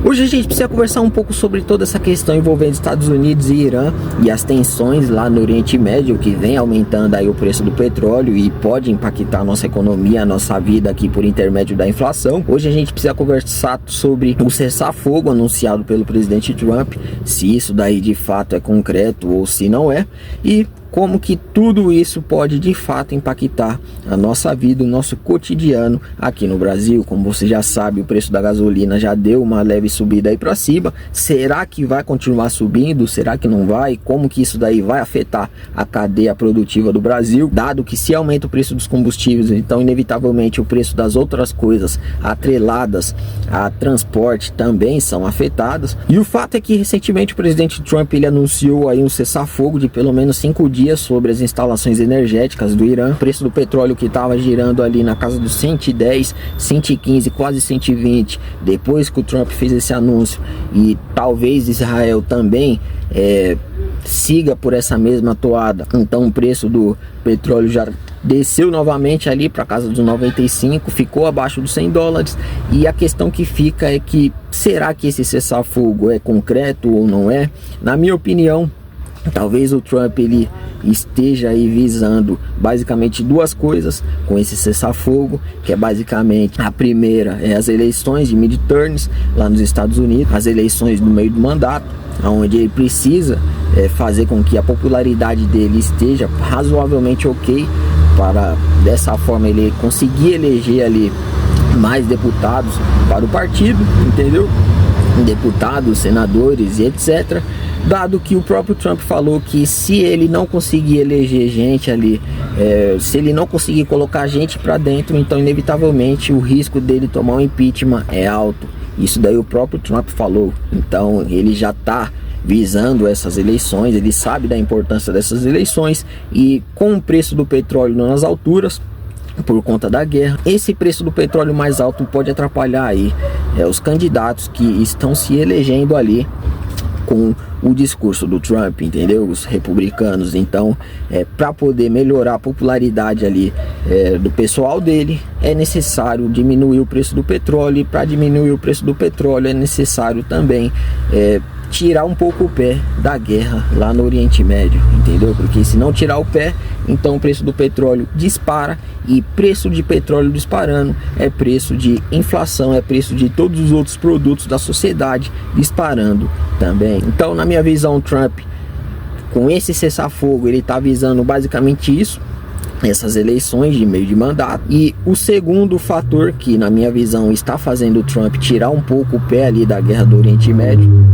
Hoje a gente precisa conversar um pouco sobre toda essa questão envolvendo Estados Unidos e Irã e as tensões lá no Oriente Médio, que vem aumentando aí o preço do petróleo e pode impactar a nossa economia, a nossa vida aqui por intermédio da inflação. Hoje a gente precisa conversar sobre o cessar-fogo anunciado pelo presidente Trump, se isso daí de fato é concreto ou se não é, e como que tudo isso pode de fato impactar a nossa vida, o nosso cotidiano aqui no Brasil. Como você já sabe, o preço da gasolina já deu uma leve subida aí para cima. Será que vai continuar subindo? Será que não vai? Como que isso daí vai afetar a cadeia produtiva do Brasil? Dado que se aumenta o preço dos combustíveis, então inevitavelmente o preço das outras coisas atreladas a transporte também são afetadas. E o fato é que recentemente o presidente Trump ele anunciou aí um cessar-fogo de pelo menos 5 dias sobre as instalações energéticas do Irã. O preço do petróleo que estava girando ali na casa dos 110, 115, quase 120, depois que o Trump fez esse anúncio, e talvez Israel também siga por essa mesma toada, então o preço do petróleo já desceu novamente ali para casa dos 95, ficou abaixo dos $100, e a questão que fica é que será que esse cessar-fogo é concreto ou não é? Na minha opinião, talvez o Trump ele esteja aí visando basicamente duas coisas com esse cessar-fogo, que é basicamente a primeira é as eleições de midterms lá nos Estados Unidos, as eleições no meio do mandato, onde ele precisa fazer com que a popularidade dele esteja razoavelmente ok, para dessa forma ele conseguir eleger ali mais deputados para o partido, entendeu? Deputados, senadores e etc. Dado que o próprio Trump falou que se ele não conseguir eleger gente ali, se ele não conseguir colocar gente para dentro, então inevitavelmente o risco dele tomar um impeachment é alto. Isso daí o próprio Trump falou. Então ele já está visando essas eleições, ele sabe da importância dessas eleições, e com o preço do petróleo nas alturas por conta da guerra, esse preço do petróleo mais alto pode atrapalhar aí os candidatos que estão se elegendo ali com o discurso do Trump, entendeu? Os republicanos. Então, para poder melhorar a popularidade ali do pessoal dele, é necessário diminuir o preço do petróleo, e para diminuir o preço do petróleo é necessário também tirar um pouco o pé da guerra lá no Oriente Médio, entendeu? Porque se não tirar o pé, então o preço do petróleo dispara, e preço de petróleo disparando é preço de inflação, é preço de todos os outros produtos da sociedade disparando também. Então, na minha visão, Trump, com esse cessar-fogo, ele está visando basicamente isso, essas eleições de meio de mandato. E o segundo fator que, na minha visão, está fazendo o Trump tirar um pouco o pé ali da guerra do Oriente Médio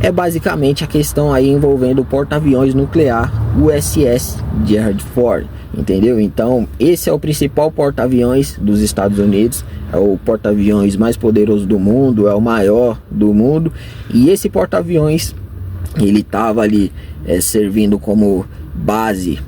é basicamente a questão aí envolvendo o porta-aviões nuclear USS Gerald Ford, entendeu? Então esse é o principal porta-aviões dos Estados Unidos, é o porta-aviões mais poderoso do mundo, é o maior do mundo, e esse porta-aviões ele estava ali servindo como base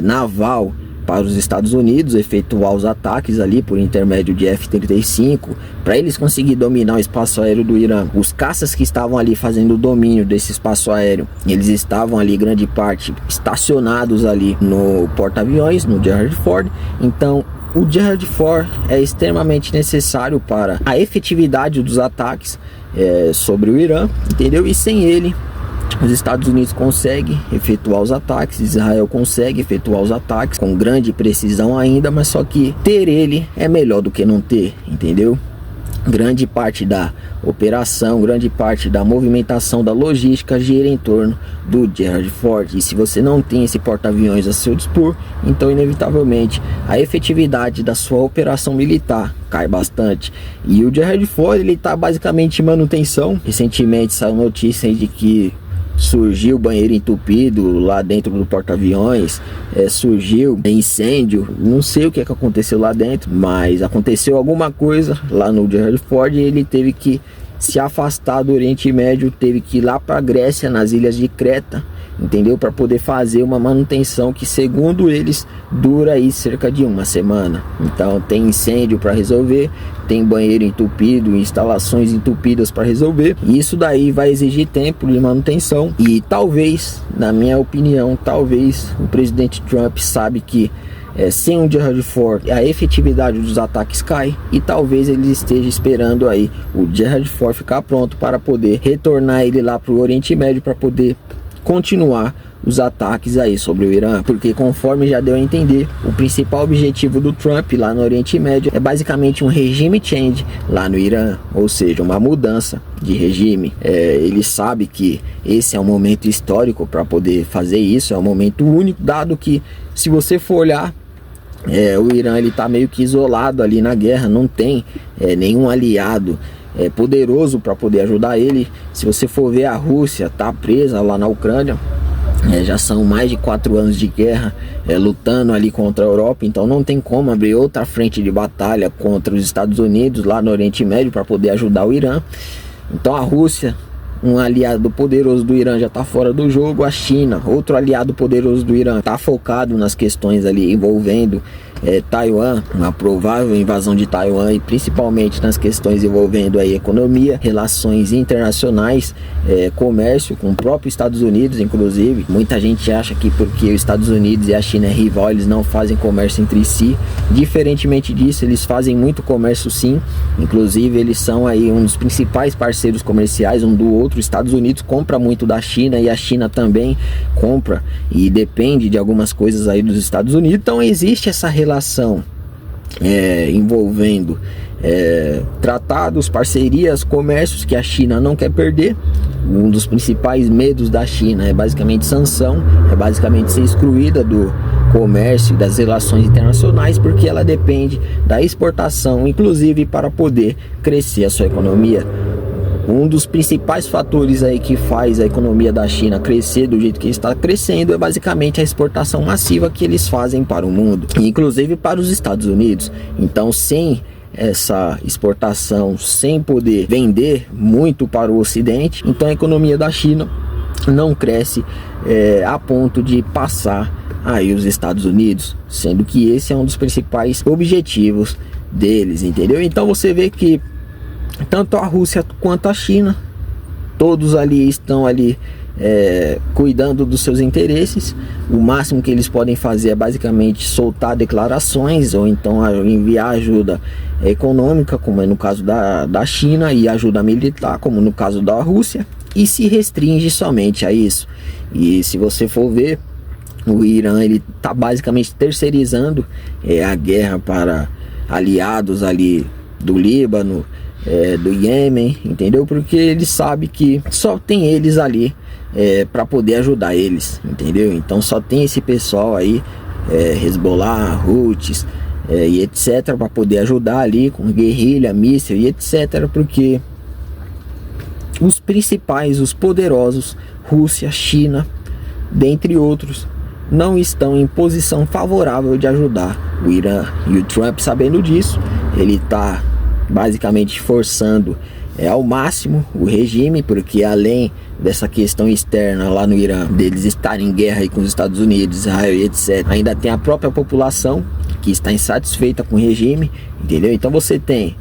naval para os Estados Unidos efetuar os ataques ali por intermédio de F-35, para eles conseguirem dominar o espaço aéreo do Irã. Os caças que estavam ali fazendo o domínio desse espaço aéreo, eles estavam ali grande parte estacionados ali no porta-aviões, no Gerald Ford. Então o Gerald Ford é extremamente necessário para a efetividade dos ataques sobre o Irã, entendeu? E sem ele os Estados Unidos conseguem efetuar os ataques, Israel consegue efetuar os ataques com grande precisão ainda, mas só que ter ele é melhor do que não ter, entendeu? Grande parte da operação, grande parte da movimentação da logística gira em torno do Gerald Ford, e se você não tem esse porta-aviões a seu dispor, então inevitavelmente a efetividade da sua operação militar cai bastante. E o Gerald Ford ele está basicamente em manutenção. Recentemente saiu notícia de que surgiu banheiro entupido lá dentro do porta-aviões, surgiu incêndio, não sei o que aconteceu lá dentro, mas aconteceu alguma coisa lá no Gerald Ford, e ele teve que se afastar do Oriente Médio, teve que ir lá para a Grécia, nas ilhas de Creta, entendeu? Para poder fazer uma manutenção que, segundo eles, dura aí cerca de uma semana. Então tem incêndio para resolver, tem banheiro entupido, instalações entupidas para resolver, e isso daí vai exigir tempo de manutenção. E talvez, na minha opinião, talvez o presidente Trump sabe que sem um Gerald Ford, a efetividade dos ataques cai, e talvez ele esteja esperando aí o Gerald Ford ficar pronto para poder retornar ele lá para o Oriente Médio, para poder continuar os ataques aí sobre o Irã, porque conforme já deu a entender, o principal objetivo do Trump lá no Oriente Médio é basicamente um regime change lá no Irã, ou seja, uma mudança de regime. Ele sabe que esse é um momento histórico para poder fazer isso, é um momento único, dado que, se você for olhar, o Irã ele está meio que isolado ali na guerra, não tem nenhum aliado poderoso para poder ajudar ele. Se você for ver, a Rússia está presa lá na Ucrânia, já são mais de 4 anos de guerra, lutando ali contra a Europa, então não tem como abrir outra frente de batalha contra os Estados Unidos lá no Oriente Médio para poder ajudar o Irã. Então a Rússia, um aliado poderoso do Irã, já está fora do jogo. A China, outro aliado poderoso do Irã, está focado nas questões ali envolvendo Taiwan, uma provável invasão de Taiwan, e principalmente nas questões envolvendo a economia, relações internacionais, comércio com o próprio Estados Unidos. Inclusive, muita gente acha que porque os Estados Unidos e a China é rival, eles não fazem comércio entre si. Diferentemente disso, eles fazem muito comércio sim. Inclusive, eles são aí um dos principais parceiros comerciais um do outro. Os Estados Unidos compra muito da China, e a China também compra e depende de algumas coisas aí dos Estados Unidos. Então existe essa relação envolvendo tratados, parcerias, comércios que a China não quer perder. Um dos principais medos da China é basicamente sanção, é basicamente ser excluída do comércio e das relações internacionais, porque ela depende da exportação, inclusive para poder crescer a sua economia. Um dos principais fatores aí que faz a economia da China crescer do jeito que está crescendo é basicamente a exportação massiva que eles fazem para o mundo, inclusive para os Estados Unidos. Então, sem essa exportação, sem poder vender muito para o Ocidente, então a economia da China não cresce a ponto de passar aí os Estados Unidos, sendo que esse é um dos principais objetivos deles, entendeu? Então você vê que tanto a Rússia quanto a China, todos ali estão ali cuidando dos seus interesses. O máximo que eles podem fazer é basicamente soltar declarações, ou então enviar ajuda econômica, como é no caso da China, e ajuda militar, como no caso da Rússia, e se restringe somente a isso. E se você for ver, o Irã ele está basicamente terceirizando a guerra para aliados ali do Líbano, do Iêmen, entendeu? Porque ele sabe que só tem eles ali para poder ajudar eles, entendeu? Então só tem esse pessoal aí, Hezbollah, Houthis e etc, para poder ajudar ali com guerrilha, míssil e etc, porque os principais, os poderosos, Rússia, China, dentre outros, não estão em posição favorável de ajudar o Irã. E o Trump, sabendo disso, ele está basicamente forçando ao máximo o regime, porque além dessa questão externa lá no Irã, deles estarem em guerra aí com os Estados Unidos, Israel e etc, ainda tem a própria população que está insatisfeita com o regime, entendeu? Então você tem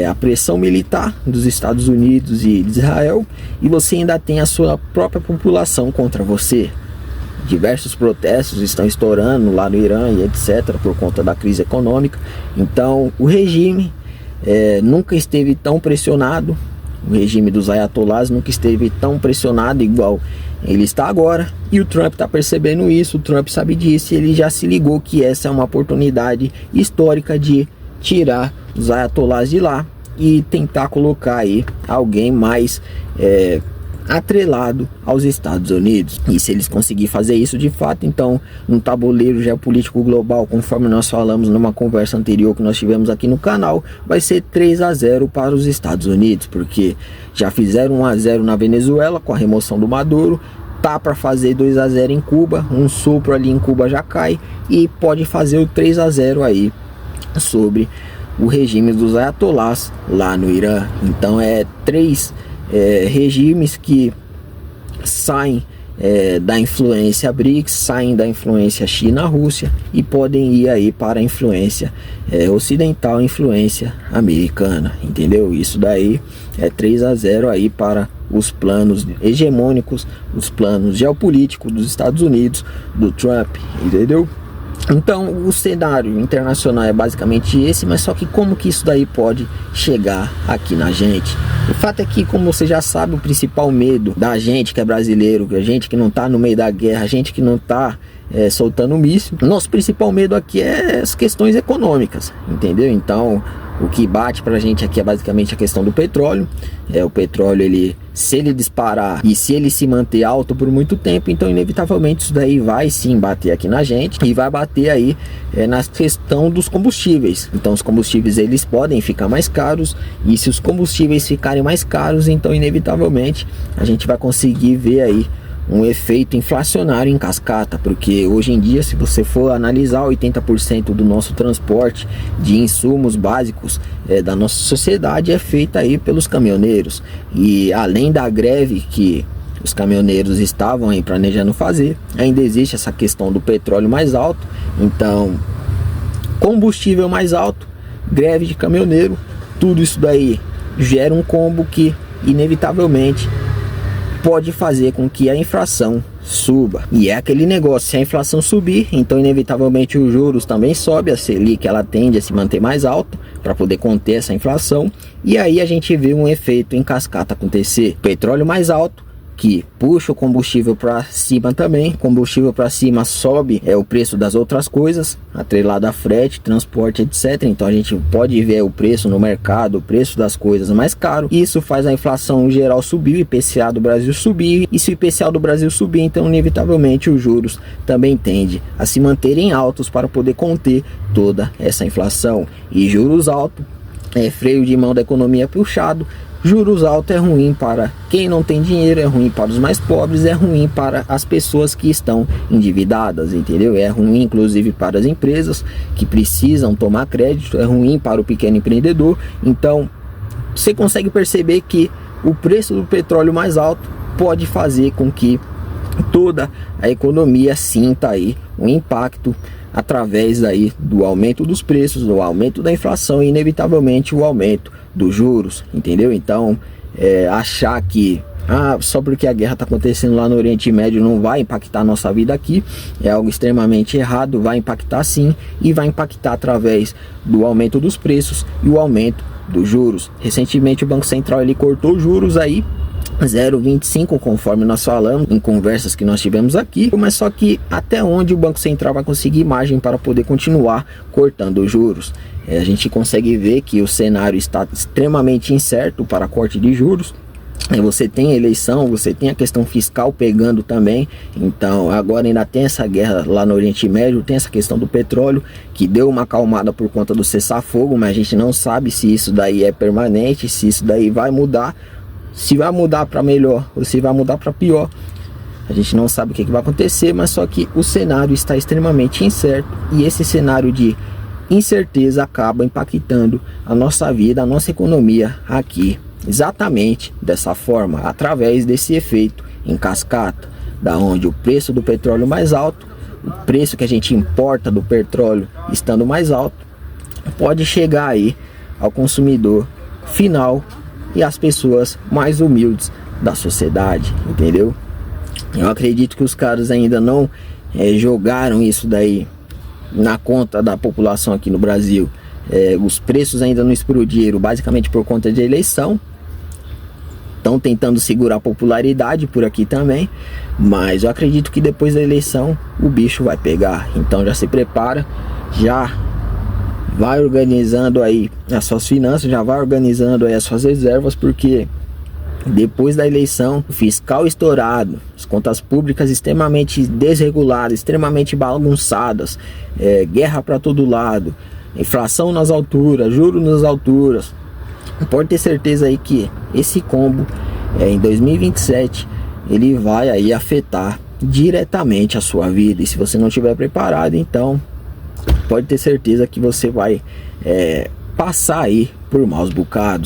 a pressão militar dos Estados Unidos e de Israel, e você ainda tem a sua própria população contra você. Diversos protestos estão estourando lá no Irã e etc, por conta da crise econômica. Então o regime nunca esteve tão pressionado, o regime dos ayatolás nunca esteve tão pressionado igual ele está agora, e o Trump está percebendo isso. O Trump sabe disso, e ele já se ligou que essa é uma oportunidade histórica de tirar os ayatolás de lá e tentar colocar aí alguém mais atrelado aos Estados Unidos. E se eles conseguirem fazer isso de fato, então no tabuleiro geopolítico global, conforme nós falamos numa conversa anterior que nós tivemos aqui no canal, vai ser 3-0 para os Estados Unidos, porque já fizeram 1-0 na Venezuela com a remoção do Maduro, tá para fazer 2-0 em Cuba, um sopro ali em Cuba já cai, e pode fazer o 3-0 aí sobre o regime dos ayatolás lá no Irã. Então três regimes que saem da influência BRICS, saem da influência China-Rússia e podem ir aí para a influência ocidental, influência americana, entendeu? Isso daí é 3-0 aí para os planos hegemônicos, os planos geopolíticos dos Estados Unidos, do Trump, entendeu? Então o cenário internacional é basicamente esse, mas só que como que isso daí pode chegar aqui na gente? O fato é que, como você já sabe, o principal medo da gente que é brasileiro, a gente que não tá no meio da guerra, a gente que não tá soltando míssil, nosso principal medo aqui é as questões econômicas, entendeu? Então o que bate pra gente aqui é basicamente a questão do petróleo. O petróleo, se ele disparar e se ele se manter alto por muito tempo, então inevitavelmente isso daí vai sim bater aqui na gente e vai bater aí na questão dos combustíveis. Então os combustíveis eles podem ficar mais caros, e se os combustíveis ficarem mais caros, então inevitavelmente a gente vai conseguir ver aí um efeito inflacionário em cascata, porque hoje em dia, se você for analisar, 80% do nosso transporte de insumos básicos da nossa sociedade é feita aí pelos caminhoneiros. E além da greve que os caminhoneiros estavam aí planejando fazer, ainda existe essa questão do petróleo mais alto. Então, combustível mais alto, greve de caminhoneiro, tudo isso daí gera um combo que inevitavelmente pode fazer com que a inflação suba. E é aquele negócio, se a inflação subir, então inevitavelmente os juros também sobem, a Selic ela tende a se manter mais alta para poder conter essa inflação, e aí a gente vê um efeito em cascata acontecer. Petróleo mais alto, que puxa o combustível para cima também, combustível para cima sobe o preço das outras coisas, atrelado a frete, transporte, etc. Então a gente pode ver o preço no mercado, o preço das coisas mais caro. Isso faz a inflação geral subir, o IPCA do Brasil subir, e se o IPCA do Brasil subir, então inevitavelmente os juros também tendem a se manterem altos para poder conter toda essa inflação. E juros altos freio de mão da economia puxado. Juros altos é ruim para quem não tem dinheiro, é ruim para os mais pobres, é ruim para as pessoas que estão endividadas, entendeu? É ruim inclusive para as empresas que precisam tomar crédito, é ruim para o pequeno empreendedor. Então você consegue perceber que o preço do petróleo mais alto pode fazer com que toda a economia sinta aí um impacto através aí do aumento dos preços, do aumento da inflação e inevitavelmente o aumento dos juros, entendeu? Então achar que só porque a guerra está acontecendo lá no Oriente Médio não vai impactar a nossa vida aqui é algo extremamente errado. Vai impactar sim, e vai impactar através do aumento dos preços e o aumento dos juros. Recentemente o Banco Central ele cortou juros aí 0,25, conforme nós falamos em conversas que nós tivemos aqui, mas só que até onde o Banco Central vai conseguir margem para poder continuar cortando os juros? A gente consegue ver que o cenário está extremamente incerto para corte de juros. Você tem eleição, você tem a questão fiscal pegando também. Então agora ainda tem essa guerra lá no Oriente Médio, tem essa questão do petróleo que deu uma acalmada por conta do cessar-fogo, mas a gente não sabe se isso daí é permanente, se isso daí vai mudar, se vai mudar para melhor ou se vai mudar para pior. A gente não sabe o que vai acontecer, mas só que o cenário está extremamente incerto, e esse cenário de incerteza acaba impactando a nossa vida, a nossa economia aqui, exatamente dessa forma, através desse efeito em cascata, da onde o preço do petróleo mais alto, o preço que a gente importa do petróleo estando mais alto, pode chegar aí ao consumidor final e às pessoas mais humildes da sociedade, entendeu? Eu acredito que os caras ainda não jogaram isso daí na conta da população aqui no Brasil. Os preços ainda não explodiram, basicamente por conta de eleição. Estão tentando segurar a popularidade por aqui também, mas eu acredito que depois da eleição o bicho vai pegar. Então já se prepara, já vai organizando aí as suas finanças, já vai organizando aí as suas reservas, porque depois da eleição, o fiscal estourado, as contas públicas extremamente desreguladas, extremamente bagunçadas, guerra para todo lado, inflação nas alturas, juros nas alturas. Pode ter certeza aí que esse combo em 2027 ele vai aí afetar diretamente a sua vida, e se você não estiver preparado, então pode ter certeza que você vai passar aí por maus bocados.